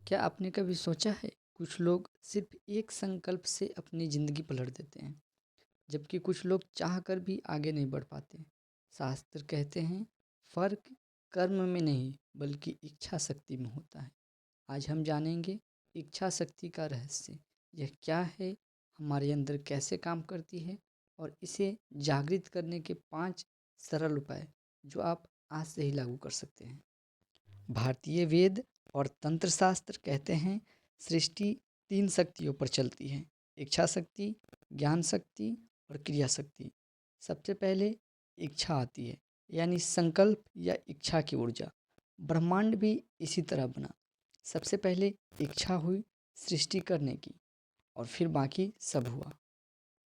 क्या आपने कभी सोचा है कुछ लोग सिर्फ एक संकल्प से अपनी ज़िंदगी पलट देते हैं, जबकि कुछ लोग चाह कर भी आगे नहीं बढ़ पाते। शास्त्र कहते हैं फर्क कर्म में नहीं बल्कि इच्छा शक्ति में होता है। आज हम जानेंगे इच्छा शक्ति का रहस्य, यह क्या है, हमारे अंदर कैसे काम करती है और इसे जागृत करने के 5 सरल उपाय जो आप आज से ही लागू कर सकते हैं। भारतीय वेद और तंत्र शास्त्र कहते हैं सृष्टि 3 शक्तियों पर चलती है: इच्छा शक्ति, ज्ञान शक्ति और क्रिया शक्ति। सबसे पहले इच्छा आती है, यानी संकल्प या इच्छा की ऊर्जा। ब्रह्मांड भी इसी तरह बना। सबसे पहले इच्छा हुई सृष्टि करने की, और फिर बाकी सब हुआ।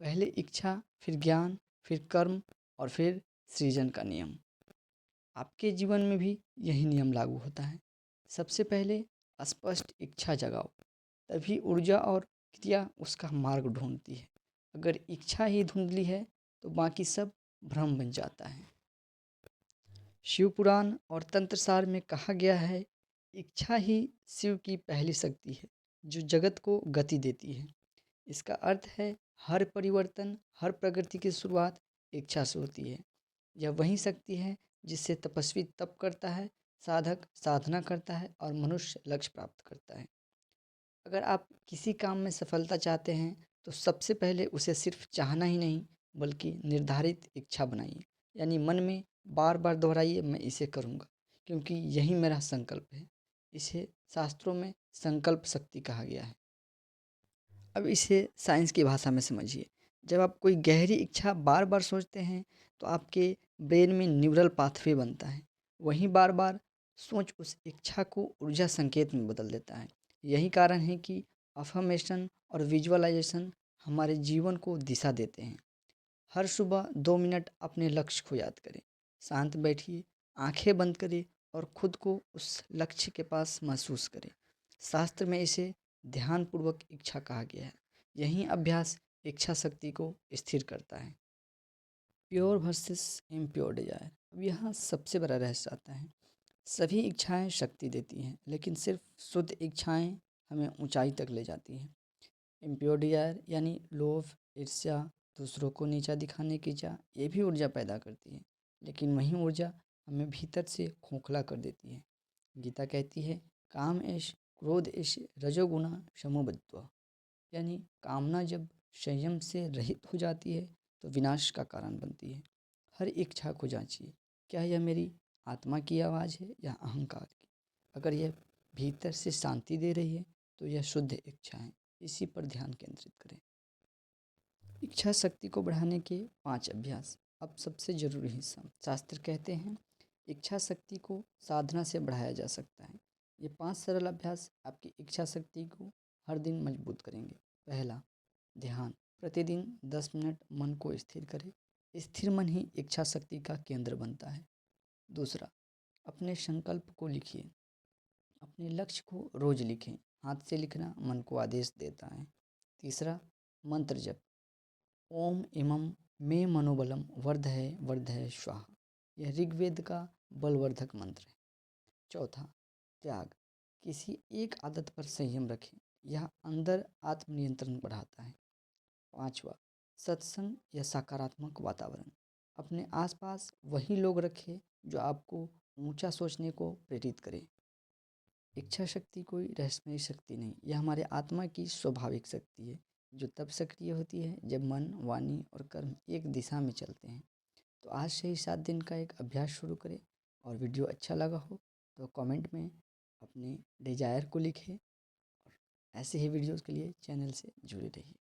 पहले इच्छा, फिर ज्ञान, फिर कर्म और फिर सृजन का नियम। आपके जीवन में भी यही नियम लागू होता है। सबसे पहले स्पष्ट इच्छा जगाओ, तभी ऊर्जा और क्रिया उसका मार्ग ढूंढती है। अगर इच्छा ही धुंधली है तो बाकी सब भ्रम बन जाता है। शिव पुराण और तंत्र सार में कहा गया है, इच्छा ही शिव की पहली शक्ति है जो जगत को गति देती है। इसका अर्थ है हर परिवर्तन, हर प्रगति की शुरुआत इच्छा से होती है। यह वही शक्ति है जिससे तपस्वी तप करता है, साधक साधना करता है और मनुष्य लक्ष्य प्राप्त करता है। अगर आप किसी काम में सफलता चाहते हैं तो सबसे पहले उसे सिर्फ चाहना ही नहीं बल्कि निर्धारित इच्छा बनाइए, यानी मन में बार बार दोहराइए, मैं इसे करूँगा क्योंकि यही मेरा संकल्प है। इसे शास्त्रों में संकल्प शक्ति कहा गया है। अब इसे साइंस की भाषा में समझिए। जब आप कोई गहरी इच्छा बार बार सोचते हैं तो आपके ब्रेन में न्यूरल पाथवे बनता है। वहीं बार बार सोच उस इच्छा को ऊर्जा संकेत में बदल देता है। यही कारण है कि अफर्मेशन और विजुअलाइजेशन हमारे जीवन को दिशा देते हैं। हर सुबह 2 मिनट अपने लक्ष्य को याद करें। शांत बैठिए, आंखें बंद करें और खुद को उस लक्ष्य के पास महसूस करें। शास्त्र में इसे ध्यानपूर्वक इच्छा कहा गया है। यही अभ्यास इच्छा शक्ति को स्थिर करता है। Pure versus impure desire. अब यहाँ सबसे बड़ा रहस्य आता है। सभी इच्छाएं शक्ति देती हैं, लेकिन सिर्फ शुद्ध इच्छाएं हमें ऊंचाई तक ले जाती हैं। इम्प्योर डिजायर यानी लोभ, ईर्ष्या, दूसरों को नीचा दिखाने की चाह, ये भी ऊर्जा पैदा करती है, लेकिन वही ऊर्जा हमें भीतर से खोखला कर देती है। गीता कहती है काम ऐश क्रोध ऐश रजोगुणा समबद्ध, यानी कामना जब संयम से रहित हो जाती है तो विनाश का कारण बनती है। हर इच्छा को जांचिए, क्या यह मेरी आत्मा की आवाज़ है या अहंकार की। अगर यह भीतर से शांति दे रही है तो यह शुद्ध इच्छा है। इसी पर ध्यान केंद्रित करें। इच्छा शक्ति को बढ़ाने के 5 अभ्यास। अब सबसे जरूरी हिस्सा, शास्त्र कहते हैं इच्छा शक्ति को साधना से बढ़ाया जा सकता है। ये 5 सरल अभ्यास आपकी इच्छा शक्ति को हर दिन मजबूत करेंगे। पहला, ध्यान। प्रतिदिन 10 मिनट मन को स्थिर करें। स्थिर मन ही इच्छा शक्ति का केंद्र बनता है। दूसरा, अपने संकल्प को लिखिए। अपने लक्ष्य को रोज लिखें। हाथ से लिखना मन को आदेश देता है। तीसरा, मंत्र जप। ओम इमं मे मनोबलम वर्ध है स्वाहा। यह ऋग्वेद का बलवर्धक मंत्र है। चौथा, त्याग। किसी एक आदत पर संयम रखें, यह अंदर आत्मनियंत्रण बढ़ाता है। पांचवा, सत्संग या सकारात्मक वातावरण। अपने आसपास वही लोग रखें जो आपको ऊंचा सोचने को प्रेरित करें। इच्छा शक्ति कोई रहस्यमयी शक्ति नहीं, यह हमारे आत्मा की स्वाभाविक शक्ति है जो तब सक्रिय होती है जब मन, वाणी और कर्म एक दिशा में चलते हैं। तो आज से ही 7 दिन का एक अभ्यास शुरू करें, और वीडियो अच्छा लगा हो तो कमेंट में अपने डिजायर को लिखें। और ऐसे ही वीडियोज़ के लिए चैनल से जुड़े रहिए।